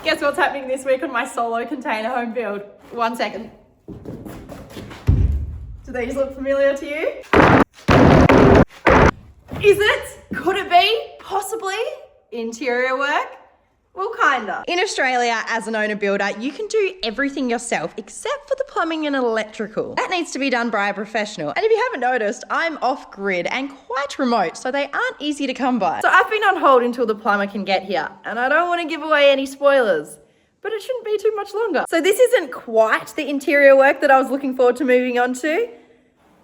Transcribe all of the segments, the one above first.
Guess what's happening this week on my solo container home build? 1 second. Do these look familiar to you? Is it? Could it be? Possibly? Interior work? Well, kinda. In Australia, as an owner builder, you can do everything yourself except for the plumbing and electrical. That needs to be done by a professional. And if you haven't noticed, I'm off grid and quite remote, so they aren't easy to come by. So I've been on hold until the plumber can get here, and I don't want to give away any spoilers, but it shouldn't be too much longer. So this isn't quite the interior work that I was looking forward to moving on to,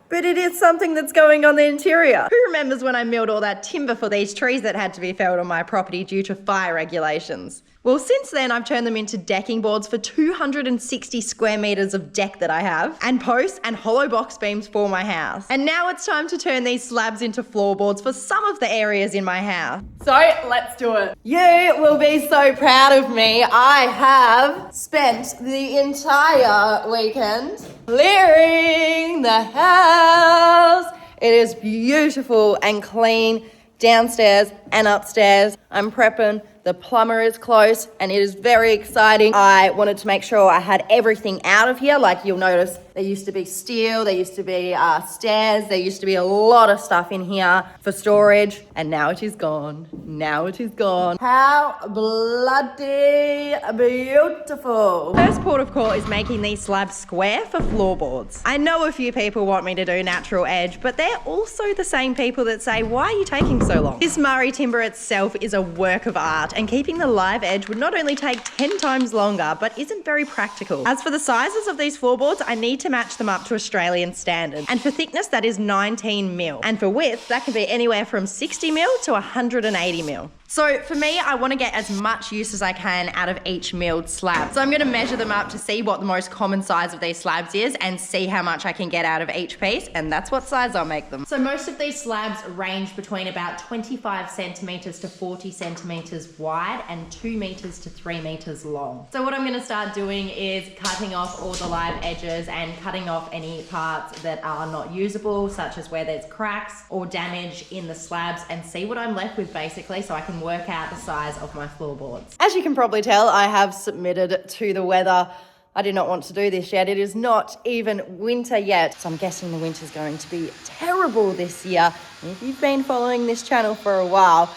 but it is something that's going on the interior. Who remembers when I milled all that timber for these trees that had to be felled on my property due to fire regulations? Well, since then, I've turned them into decking boards for 260 square meters of deck that I have, and posts and hollow box beams for my house. And now it's time to turn these slabs into floorboards for some of the areas in my house. So let's do it. You will be so proud of me. I have spent the entire weekend clearing the house. It is beautiful and clean downstairs and upstairs. I'm prepping. The plumber is close and it is very exciting. I wanted to make sure I had everything out of here. Like you'll notice there used to be steel, there used to be stairs, there used to be a lot of stuff in here for storage, and now it is gone. Now it is gone. How bloody beautiful. First port of call is making these slabs square for floorboards. I know a few people want me to do natural edge, but they're also the same people that say, why are you taking so long? This Murray timber itself is a work of art, and keeping the live edge would not only take 10 times longer, but isn't very practical. As for the sizes of these floorboards, I need to match them up to Australian standard. And for thickness, that is 19 mil. And for width, that can be anywhere from 60 mil to 180 mil. So for me, I want to get as much use as I can out of each milled slab. So I'm going to measure them up to see what the most common size of these slabs is and see how much I can get out of each piece, and that's what size I'll make them. So most of these slabs range between about 25 centimeters to 40 centimeters wide and 2 meters to 3 meters long. So what I'm going to start doing is cutting off all the live edges and cutting off any parts that are not usable, such as where there's cracks or damage in the slabs, and see what I'm left with basically, so I can work out the size of my floorboards. As you can probably tell, I have submitted to the weather. I did not want to do this yet. It is not even winter yet, so I'm guessing the winter's going to be terrible this year. And if you've been following this channel for a while,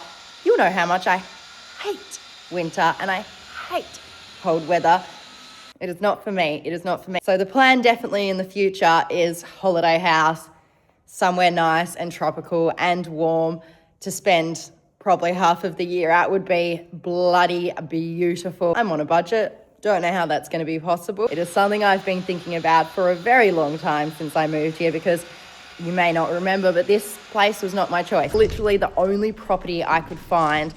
you'll know how much I hate winter and I hate cold weather. It is not for me. It is not for me. So the plan definitely in the future is holiday house, somewhere nice and tropical and warm to spend probably half of the year out. Would be bloody beautiful. I'm on a budget. Don't know how that's going to be possible. It is something I've been thinking about for a very long time since I moved here, because you may not remember, but this place was not my choice. Literally the only property I could find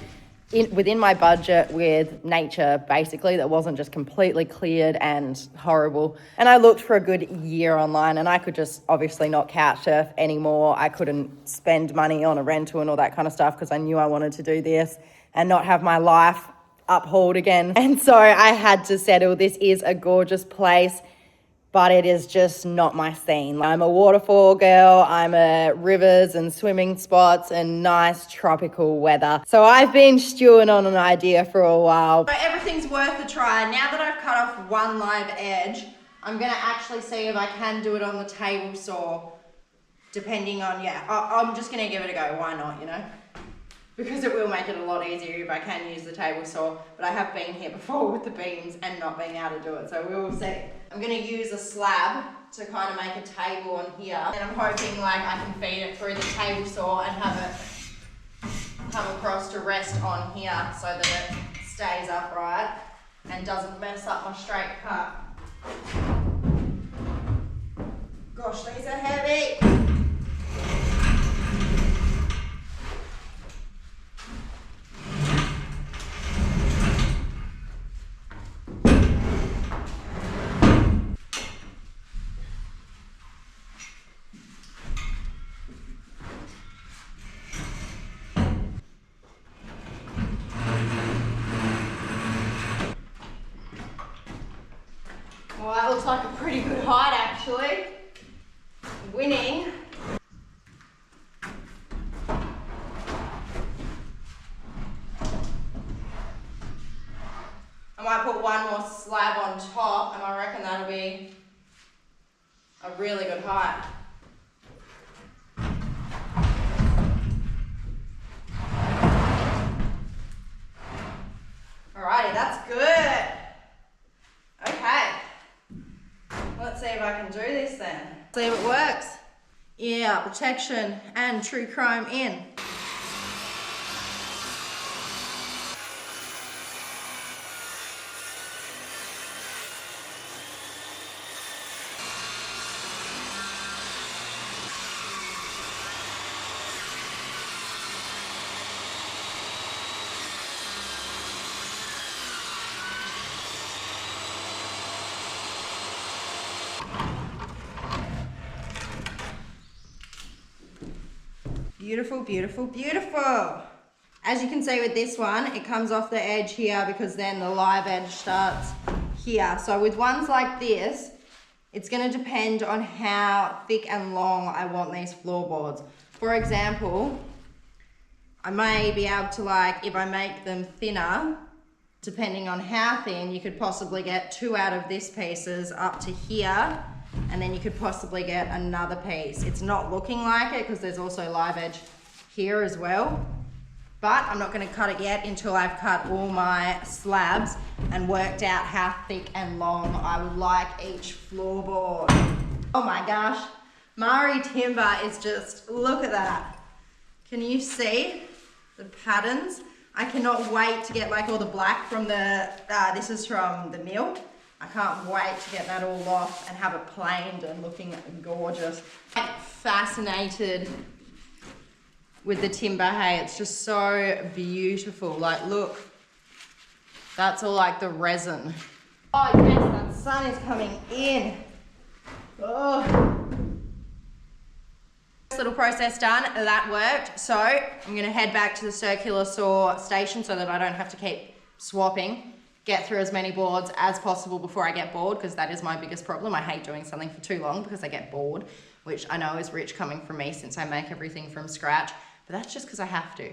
within my budget with nature, basically, that wasn't just completely cleared and horrible. And I looked for a good year online, and I could just obviously not couch surf anymore. I couldn't spend money on a rental and all that kind of stuff because I knew I wanted to do this and not have my life uphold again. And so I had to settle. This is a gorgeous place, but it is just not my scene. I'm a waterfall girl. I'm a rivers and swimming spots and nice tropical weather. So I've been stewing on an idea for a while. But everything's worth a try. Now that I've cut off one live edge, I'm gonna actually see if I can do it on the table saw, depending on, I'm just gonna give it a go. Why not, you know? Because it will make it a lot easier if I can use the table saw, but I have been here before with the beams and not being able to do it, so we will see. I'm gonna use a slab to kind of make a table on here, and I'm hoping like I can feed it through the table saw and have it come across to rest on here so that it stays upright and doesn't mess up my straight cut. Gosh, these are heavy. Well, that looks like a pretty good height actually. Winning. I'm might put one more slab on top, and I reckon that'll be a really good height. Alrighty, that's good. Okay. Let's see if I can do this then. See if it works. Yeah, protection and true chrome in. Beautiful, beautiful, beautiful. As you can see with this one, it comes off the edge here because then the live edge starts here. So with ones like this, it's going to depend on how thick and long I want these floorboards. For example, I may be able to, like, if I make them thinner, depending on how thin, you could possibly get 2 out of this pieces up to here, and then you could possibly get another piece. It's not looking like it because there's also live edge here as well, but I'm not going to cut it yet until I've cut all my slabs and worked out how thick and long I would like each floorboard. Oh my gosh, Mari timber is just, look at that. Can you see the patterns? I cannot wait to get like all the black from the, this is from the mill. I can't wait to get that all off and have it planed and looking gorgeous. I'm fascinated with the timber, hey, it's just so beautiful. Like, look, that's all like the resin. Oh yes, that sun is coming in. Oh. This little process done, that worked. So I'm gonna head back to the circular saw station so that I don't have to keep swapping. Get through as many boards as possible before I get bored, because that is my biggest problem. I hate doing something for too long because I get bored, which I know is rich coming from me since I make everything from scratch, but that's just because I have to.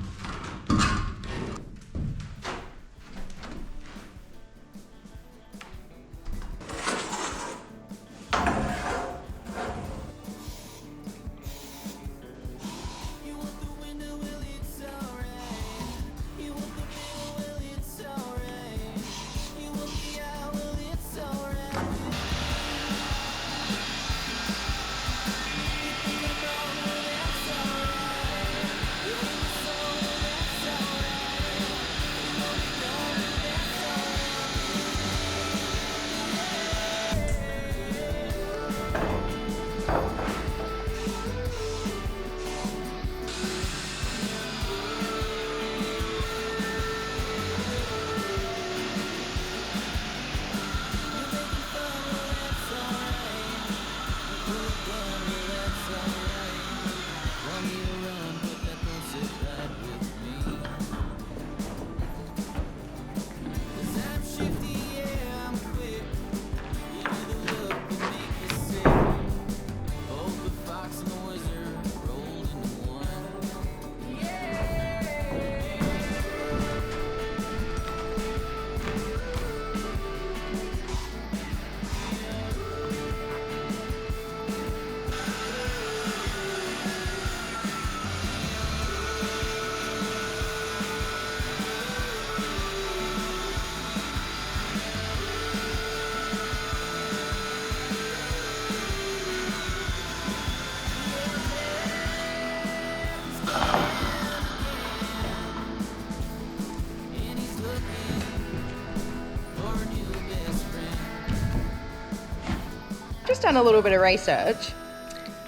Just done a little bit of research.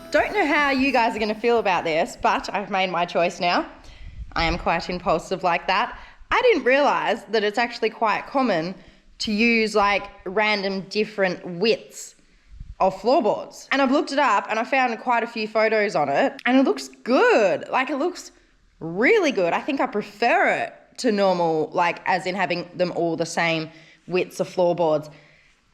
Don't know how you guys are going to feel about this, but I've made my choice now. I am quite impulsive like that. I didn't realize that it's actually quite common to use like random different widths of floorboards. And I've looked it up and I found quite a few photos on it, and it looks good. Like, it looks really good. I think I prefer it to normal, like as in having them all the same widths of floorboards.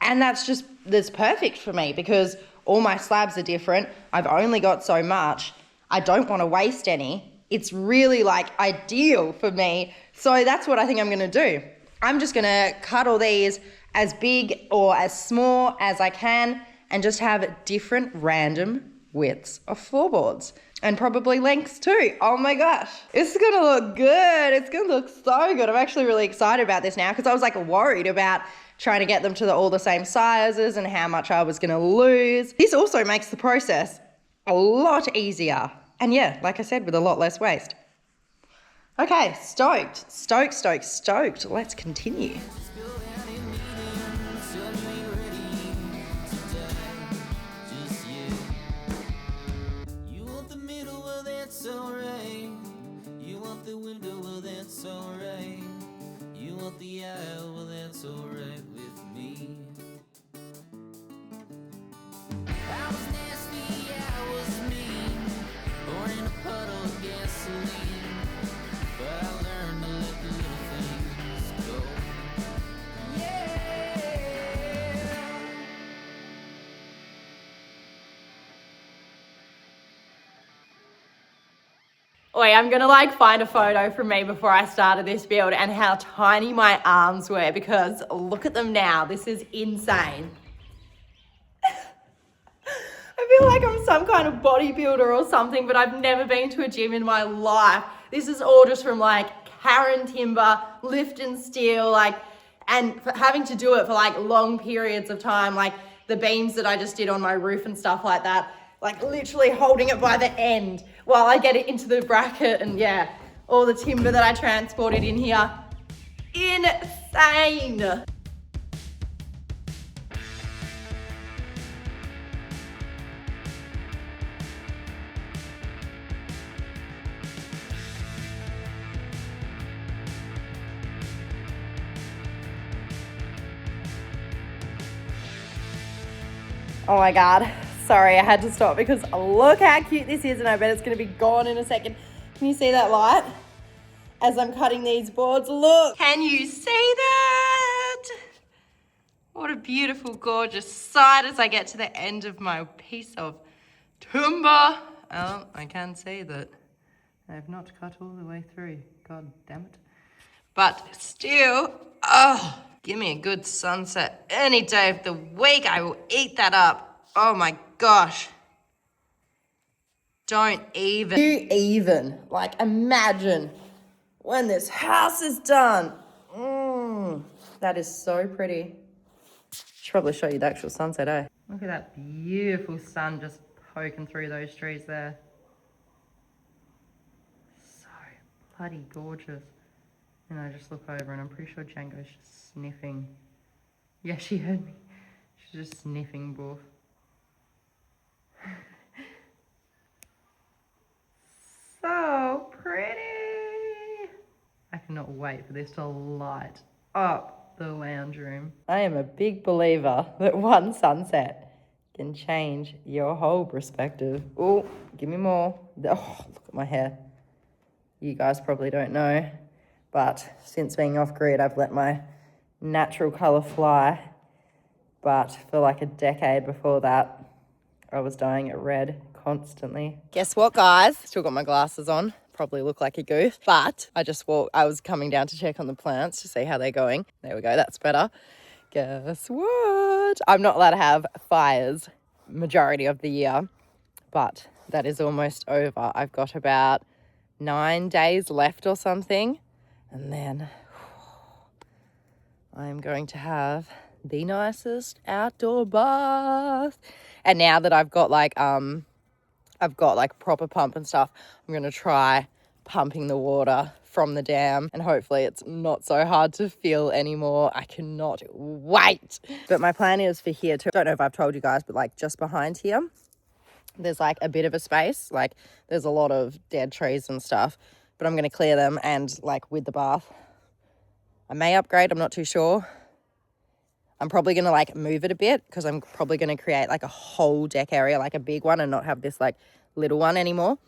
And that's perfect for me because all my slabs are different. I've only got so much. I don't want to waste any. It's really like ideal for me. So that's what I think I'm going to do. I'm just gonna cut all these as big or as small as I can and just have different random widths of floorboards and probably lengths too. Oh my gosh, it's gonna look good. It's gonna look so good. I'm actually really excited about this now because I was like worried about trying to get them to all the same sizes and how much I was gonna lose. This also makes the process a lot easier. And yeah, like I said, with a lot less waste. Okay, stoked. Let's continue. You want the middle, well that's alright. You want the window, well that's alright. You want the aisle, well that's alright with me. I was nasty, I was mean, pouring a puddle of gasoline. But I learned to let the little things go. Yeah. Wait, I'm gonna like find a photo from me before I started this build and how tiny my arms were because look at them now. This is insane. I feel like I'm some kind of bodybuilder or something, but I've never been to a gym in my life. This is all just from like Karen timber, lift and steel, like, and having to do it for like long periods of time, like the beams that I just did on my roof and stuff like that, like literally holding it by the end while I get it into the bracket, and yeah, all the timber that I transported in here. Insane. Oh my God, sorry, I had to stop because look how cute this is and I bet it's gonna be gone in a second. Can you see that light? As I'm cutting these boards, look. Can you see that? What a beautiful, gorgeous sight as I get to the end of my piece of timber. Oh, I can see that I have not cut all the way through. God damn it. But still, oh, give me a good sunset any day of the week. I will eat that up. Oh my gosh. Don't even. Like, imagine when this house is done. That is so pretty. Should probably show you the actual sunset, eh? Look at that beautiful sun just poking through those trees there. So bloody gorgeous. And I just look over and I'm pretty sure Django's just sniffing. Yeah, she heard me. She's just sniffing boof. So pretty. I cannot wait for this to light up the lounge room. I am a big believer that one sunset can change your whole perspective. Oh, give me more. Oh, look at my hair. You guys probably don't know, but since being off grid, I've let my natural colour fly. But for like a decade before that, I was dyeing it red constantly. Guess what, guys? Still got my glasses on. Probably look like a goof, but I was coming down to check on the plants to see how they're going. There we go, that's better. Guess what? I'm not allowed to have fires majority of the year, but that is almost over. I've got about 9 days left or something, and then I'm going to have the nicest outdoor bath. And now that I've got like proper pump and stuff, I'm going to try pumping the water from the dam, and hopefully it's not so hard to fill anymore. I cannot wait. But my plan is for here too. I don't know if I've told you guys, but like just behind here, there's like a bit of a space. Like there's a lot of dead trees and stuff, but I'm going to clear them, and like with the bath, I may upgrade. I'm not too sure. I'm probably going to like move it a bit because I'm probably going to create like a whole deck area, like a big one, and not have this like little one anymore.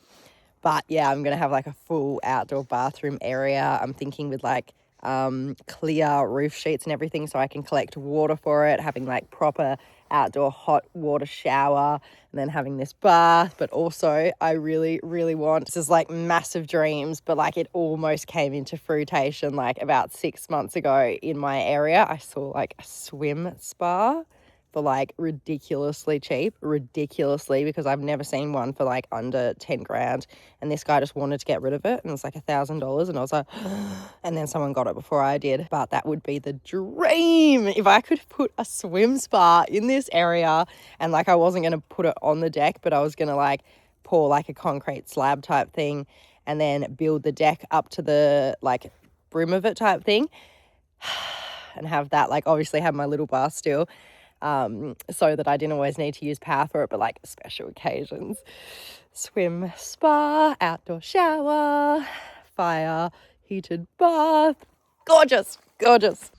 But yeah, I'm going to have like a full outdoor bathroom area. I'm thinking with like clear roof sheets and everything so I can collect water for it, having like proper outdoor hot water shower, and then having this bath. But also I really want, this is like massive dreams, but like it almost came into fruition like about 6 months ago in my area. I saw like a swim spa for like ridiculously cheap, because I've never seen one for like under 10 grand. And this guy just wanted to get rid of it and it was like $1,000. And I was like, and then someone got it before I did. But that would be the dream if I could put a swim spa in this area. And like I wasn't going to put it on the deck, but I was going to like pour like a concrete slab type thing and then build the deck up to the like brim of it type thing. And have that, like obviously have my little bath still. So that I didn't always need to use power for it, but like special occasions. Swim, spa, outdoor shower, fire, heated bath. Gorgeous.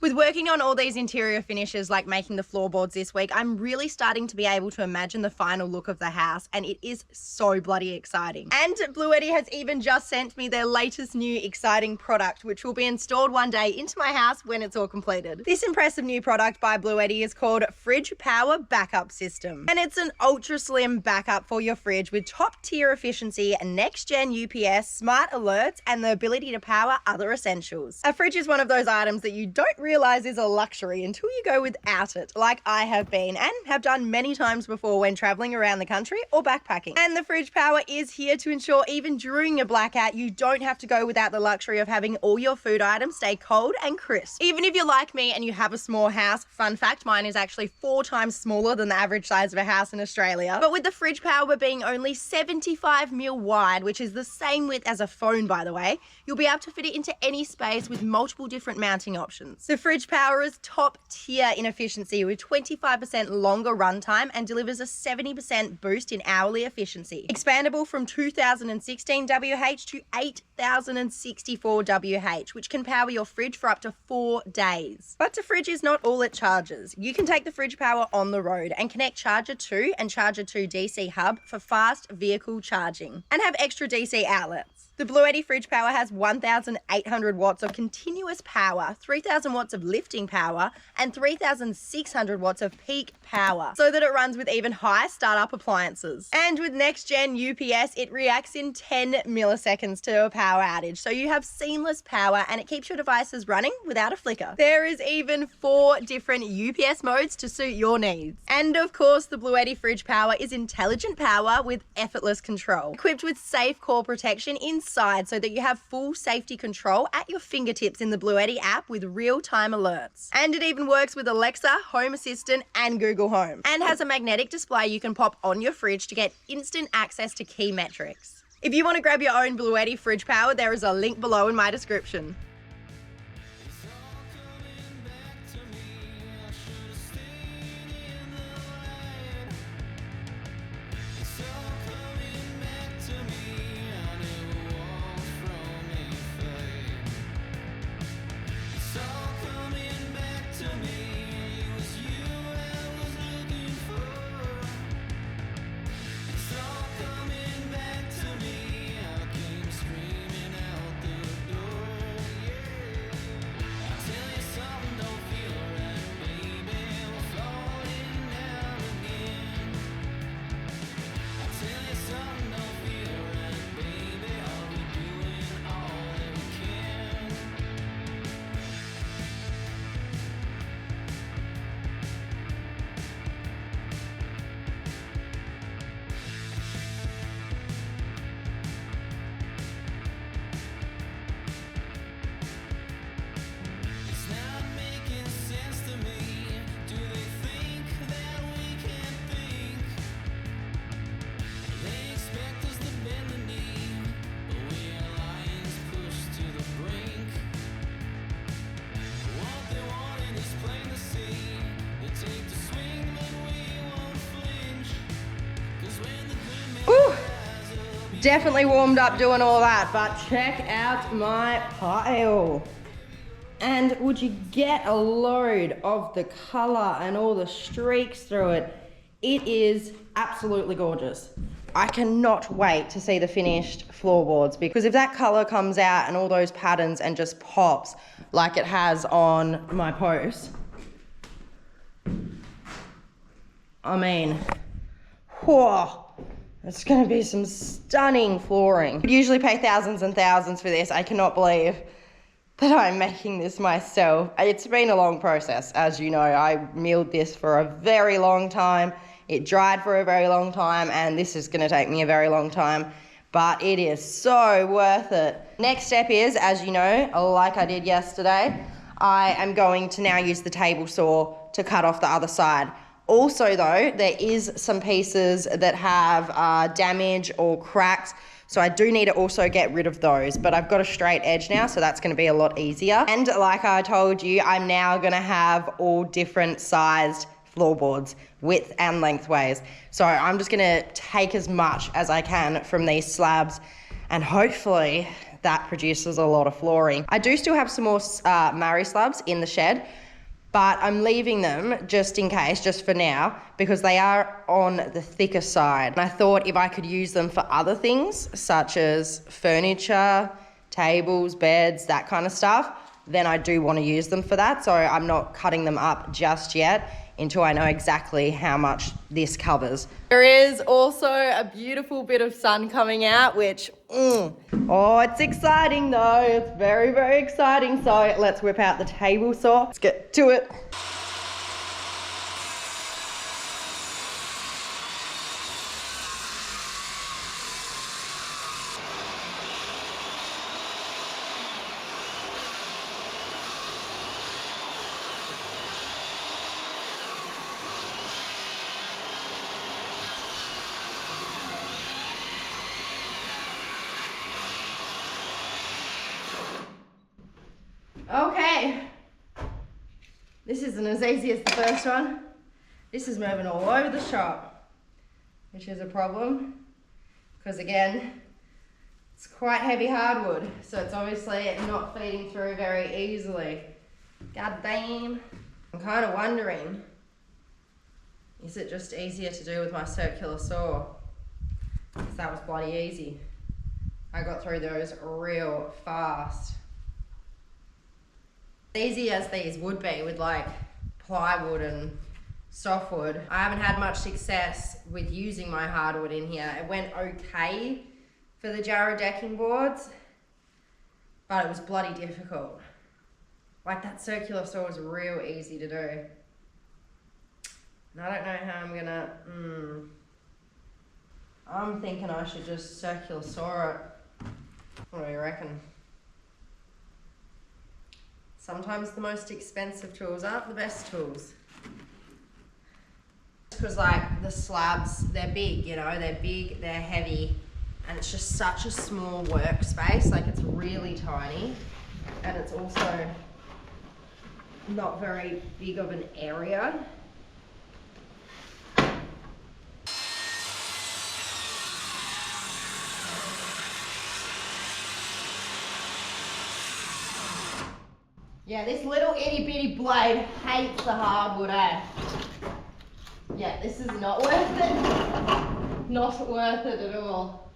With working on all these interior finishes, like making the floorboards this week, I'm really starting to be able to imagine the final look of the house, and it is so bloody exciting. And Bluetti has even just sent me their latest new exciting product, which will be installed one day into my house when it's all completed. This impressive new product by Bluetti is called Fridge Power Backup System, and it's an ultra slim backup for your fridge with top tier efficiency and NextGen UPS, smart alerts, and the ability to power other essentials. A fridge is one of those items that you don't realize is a luxury until you go without it, like I have been and have done many times before when traveling around the country or backpacking. And the fridge power is here to ensure even during a blackout, you don't have to go without the luxury of having all your food items stay cold and crisp. Even if you're like me and you have a small house, fun fact, mine is actually 4 times smaller than the average size of a house in Australia. But with the fridge power being only 75 mil wide, which is the same width as a phone by the way, you'll be able to fit it into any space with multiple different mounting options. The fridge power is top tier in efficiency with 25% longer runtime and delivers a 70% boost in hourly efficiency. Expandable from 2016 WH to 8064 WH, which can power your fridge for up to 4 days. But the fridge is not all it charges. You can take the fridge power on the road and connect Charger 2 and Charger 2 DC hub for fast vehicle charging and have extra DC outlets. The Bluetti fridge power has 1,800 watts of continuous power, 3,000 watts of lifting power, and 3,600 watts of peak power, so that it runs with even high startup appliances. And with NextGen UPS, it reacts in 10 milliseconds to a power outage, so you have seamless power and it keeps your devices running without a flicker. There is even 4 different UPS modes to suit your needs. And of course, the Bluetti fridge power is intelligent power with effortless control, equipped with safe core protection inside so that you have full safety control at your fingertips in the Bluetti app with real-time alerts. And it even works with Alexa, Home Assistant, and Google Home, and has a magnetic display you can pop on your fridge to get instant access to key metrics. If you want to grab your own Bluetti fridge power, there is a link below in my description. Definitely warmed up doing all that, but check out my pile. And would you get a load of the color and all the streaks through it? It is absolutely gorgeous. I cannot wait to see the finished floorboards, because if that color comes out and all those patterns and just pops like it has on my post, I mean, whoa, it's gonna be some stunning flooring. I'd usually pay thousands and thousands for this. I cannot believe that I'm making this myself. It's been a long process, as you know. I milled this for a very long time. It dried for a very long time, and this is gonna take me a very long time, but it is so worth it. Next step is, as you know, like I did yesterday, I am going to now use the table saw to cut off the other side. Also though, there is some pieces that have damage or cracks, so I do need to also get rid of those, but I've got a straight edge now, so that's gonna be a lot easier. And like I told you, I'm now gonna have all different sized floorboards, width and lengthways. So I'm just gonna take as much as I can from these slabs, and hopefully that produces a lot of flooring. I do still have some more Murray slabs in the shed, but I'm leaving them just in case, just for now, because they are on the thicker side. And I thought if I could use them for other things, such as furniture, tables, beds, that kind of stuff, then I do want to use them for that. So I'm not cutting them up just yet until I know exactly how much this covers. There is also a beautiful bit of sun coming out, which, oh, it's exciting though. It's very, very exciting. So let's whip out the table saw. Let's get to it. Okay, this isn't as easy as the first one. This is moving all over the shop, which is a problem, because again, it's quite heavy hardwood, so it's obviously not feeding through very easily. God damn. I'm kind of wondering, is it just easier to do with my circular saw? Because that was bloody easy. I got through those real fast. Easy as these would be with like plywood and softwood, I haven't had much success with using my hardwood in here. It went okay for the Jarrah decking boards, but it was bloody difficult. Like that circular saw was real easy to do. And I don't know how I'm gonna, I'm thinking I should just circular saw it. What do you reckon? Sometimes the most expensive tools aren't the best tools. Because like the slabs, they're big, you know, they're big, they're heavy, and it's just such a small workspace. Like it's really tiny, and it's also not very big of an area. Yeah, this little itty bitty blade hates the hardwood, eh? Yeah, this is not worth it. Not worth it at all.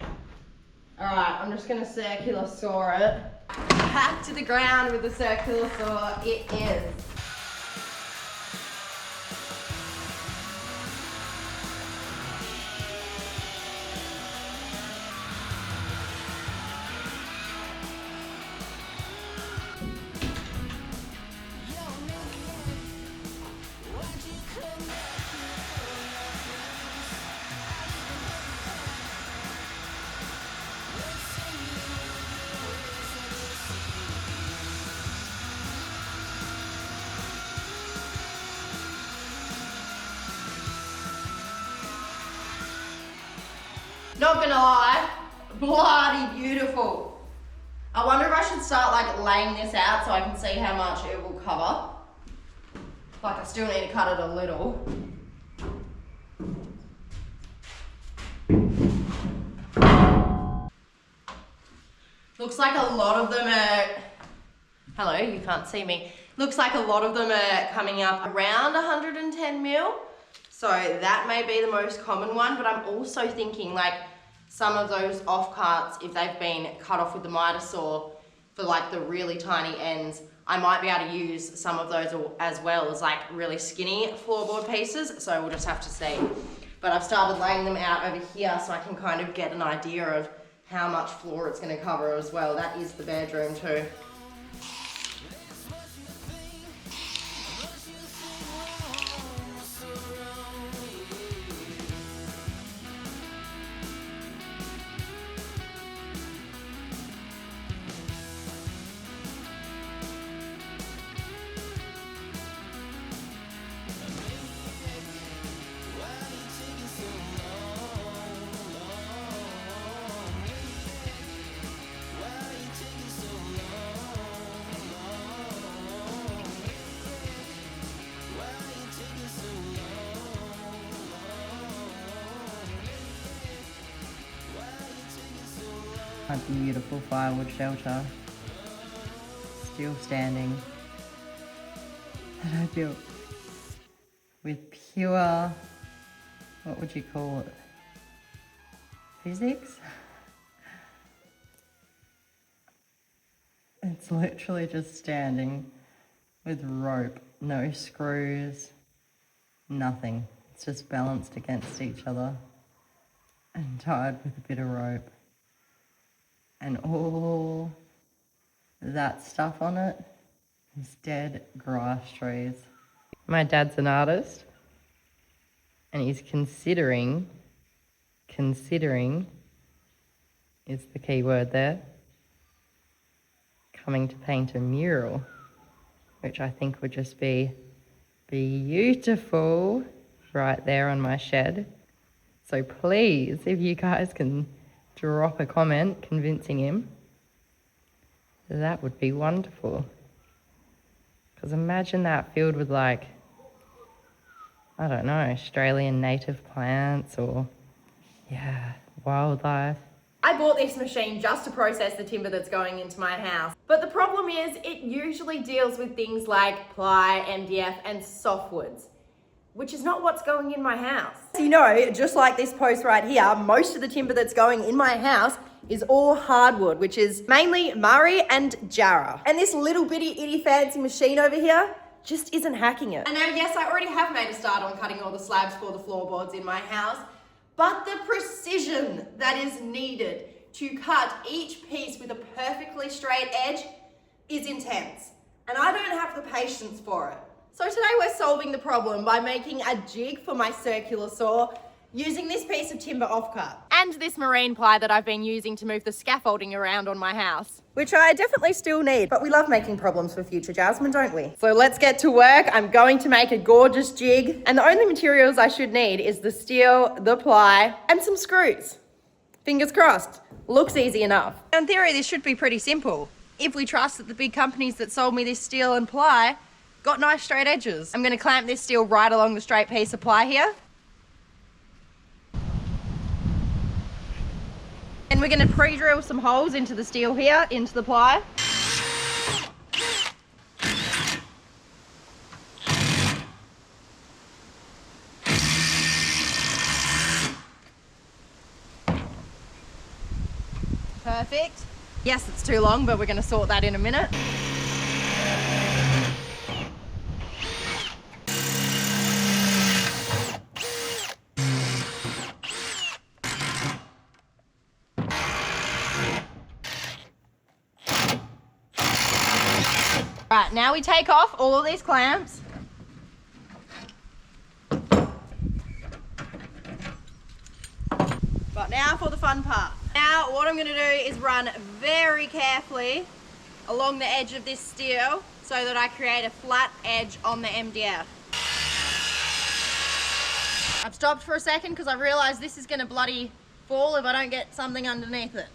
Alright, I'm just gonna circular saw it. Back to the ground with the circular saw, it is. Not gonna lie, bloody beautiful. I wonder if I should start like laying this out so I can see how much it will cover. Like I still need to cut it a little. Looks like a lot of them are, hello, you can't see me. Looks like a lot of them are coming up around 110 mil. So that may be the most common one, but I'm also thinking like some of those off cuts, if they've been cut off with the miter saw for like the really tiny ends, I might be able to use some of those as well as like really skinny floorboard pieces. So we'll just have to see. But I've started laying them out over here so I can kind of get an idea of how much floor it's going to cover as well. That is the bedroom too. A beautiful firewood shelter, still standing, that I built with pure, what would you call it, physics? It's literally just standing with rope, no screws, nothing. It's just balanced against each other and tied with a bit of rope. And all that stuff on it is dead grass trees. My dad's an artist and he's considering is the key word there, coming to paint a mural, which I think would just be beautiful right there on my shed. So please, if you guys can drop a comment convincing him, that would be wonderful. Because imagine that filled with like, I don't know, Australian native plants or, yeah, wildlife. I bought this machine just to process the timber that's going into my house. But the problem is it usually deals with things like ply, MDF and softwoods, which is not what's going in my house. You know, just like this post right here, most of the timber that's going in my house is all hardwood, which is mainly Murray and Jarrah. And this little bitty itty fancy machine over here just isn't hacking it. And now, yes, I already have made a start on cutting all the slabs for the floorboards in my house, but the precision that is needed to cut each piece with a perfectly straight edge is intense. And I don't have the patience for it. So today we're solving the problem by making a jig for my circular saw using this piece of timber offcut. And this marine ply that I've been using to move the scaffolding around on my house. Which I definitely still need, but we love making problems for future Jasmine, don't we? So let's get to work. I'm going to make a gorgeous jig, and the only materials I should need is the steel, the ply, and some screws. Fingers crossed. Looks easy enough. In theory, this should be pretty simple, if we trust that the big companies that sold me this steel and ply got nice straight edges. I'm going to clamp this steel right along the straight piece of ply here. And we're going to pre-drill some holes into the steel here, into the ply. Perfect. Yes, it's too long, but we're going to sort that in a minute. Right, now we take off all of these clamps. But now for the fun part. Now what I'm going to do is run very carefully along the edge of this steel so that I create a flat edge on the MDF. I've stopped for a second because I realised this is going to bloody fall if I don't get something underneath it.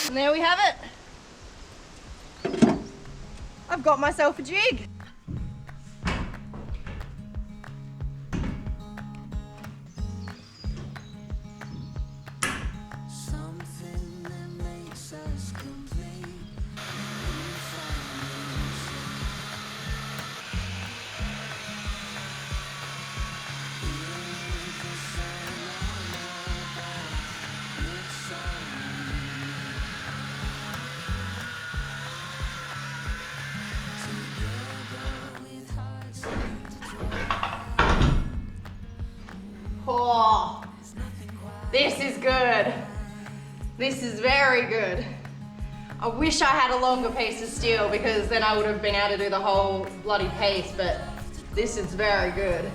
And there we have it. I've got myself a jig. Something that makes us complete. Oh, this is good. This is very good. I wish I had a longer piece of steel because then I would have been able to do the whole bloody piece, but this is very good.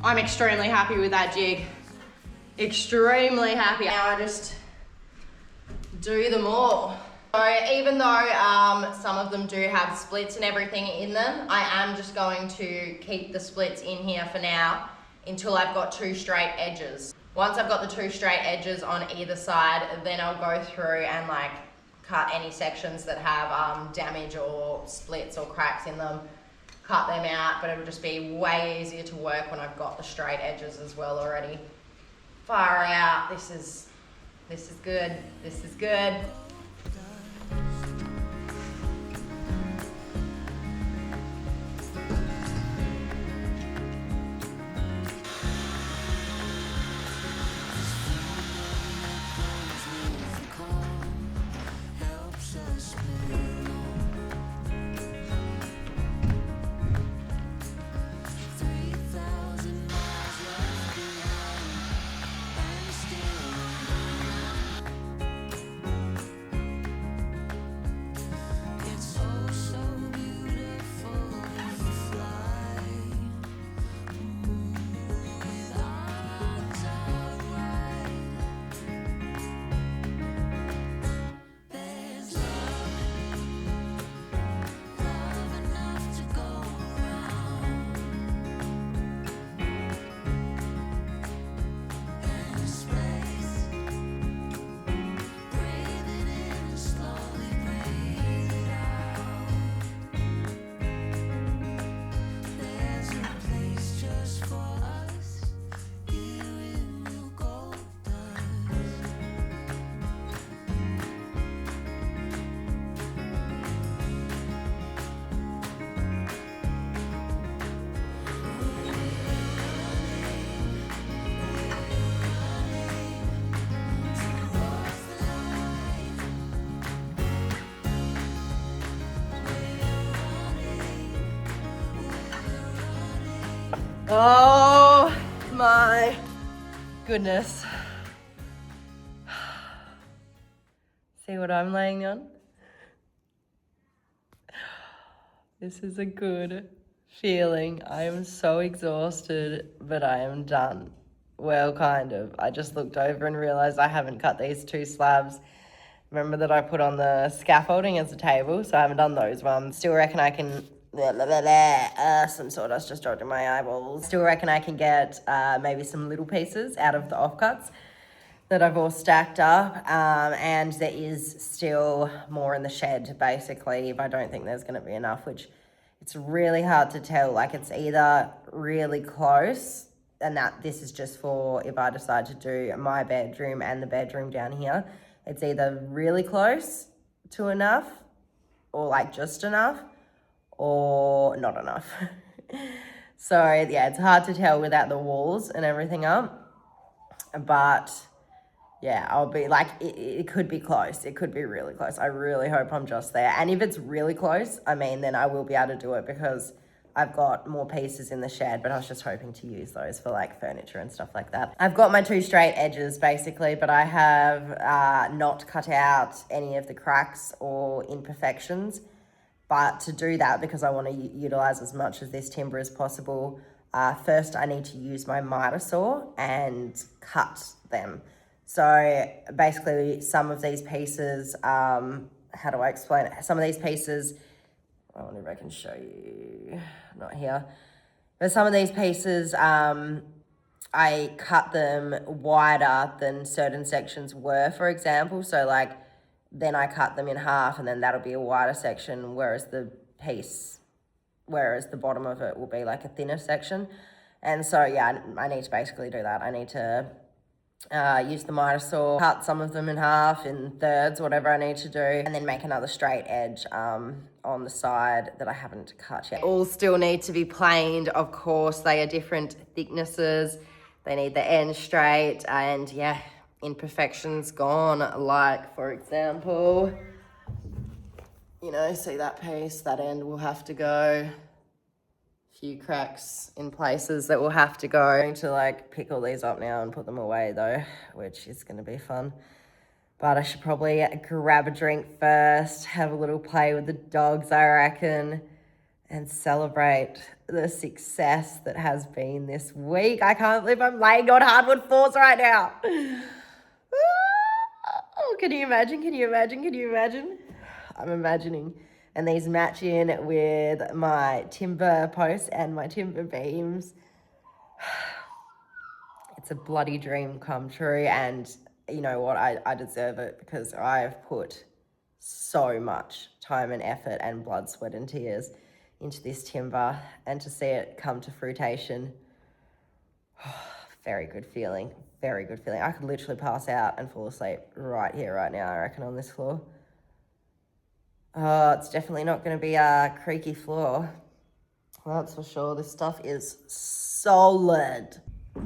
I'm extremely happy with that jig. Extremely happy. Now I just do them all. So even though some of them do have splits and everything in them, I am just going to keep the splits in here for now until I've got 2 straight edges. Once I've got the 2 straight edges on either side, then I'll go through and like cut any sections that have damage or splits or cracks in them, cut them out, but it'll just be way easier to work when I've got the straight edges as well already. Far out, this is good, this is good. Oh my goodness. See what I'm laying on? This is a good feeling. I am so exhausted, but I am done. Well, kind of. I just looked over and realized I haven't cut these 2 slabs. Remember that I put on the scaffolding as a table, so I haven't done those ones. Still reckon I can... some sawdust just dropped in my eyeballs. Still reckon I can get maybe some little pieces out of the offcuts that I've all stacked up, and there is still more in the shed basically, but I don't think there's going to be enough, which it's really hard to tell. Like, it's either really close, and that this is just for if I decide to do my bedroom and the bedroom down here, it's either really close to enough or like just enough or not enough. So yeah, it's hard to tell without the walls and everything up, but yeah, I'll be like, it could be close. It could be really close. I really hope I'm just there. And if it's really close, I mean, then I will be able to do it because I've got more pieces in the shed, but I was just hoping to use those for like furniture and stuff like that. I've got my 2 straight edges basically, but I have not cut out any of the cracks or imperfections. But to do that, because I want to utilize as much of this timber as possible, first I need to use my miter saw and cut them. So basically some of these pieces how do I explain it? Some of these pieces, I wonder if I can show you, not here. But some of these pieces, I cut them wider than certain sections were, for example. So like, then I cut them in half and then that'll be a wider section, whereas the bottom of it will be like a thinner section. And so, yeah, I need to basically do that. I need to use the miter saw, cut some of them in half, in thirds, whatever I need to do, and then make another straight edge on the side that I haven't cut yet. All still need to be planed, of course. They are different thicknesses. They need the end straight, and yeah, imperfections gone. Like, for example, you know, see that piece, that end will have to go. Few cracks in places that will have to go. I'm going to like pick all these up now and put them away though, which is going to be fun. But I should probably grab a drink first, have a little play with the dogs, I reckon, and celebrate the success that has been this week. I can't believe I'm laying on hardwood floors right now. Oh, can you imagine? Can you imagine? Can you imagine? I'm imagining. And these match in with my timber posts and my timber beams. It's a bloody dream come true. And you know what? I deserve it because I've put so much time and effort and blood, sweat and tears into this timber. And to see it come to fruition, very good feeling. Very good feeling. I could literally pass out and fall asleep right here, right now, I reckon, on this floor. Oh, it's definitely not going to be a creaky floor. That's for sure. This stuff is solid.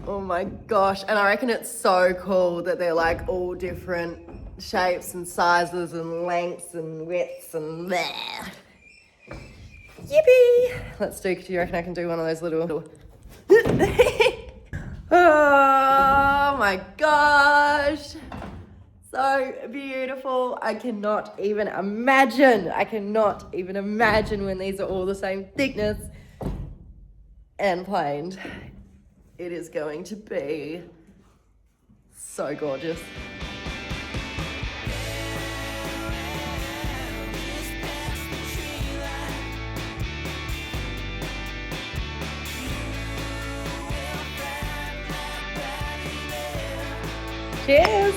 Oh my gosh. And I reckon it's so cool that they're like all different shapes and sizes and lengths and widths and bleh. Yippee! Let's do, do you reckon I can do one of those little... Oh my gosh. So beautiful. I cannot even imagine when these are all the same thickness and planed. It is going to be so gorgeous. Cheers.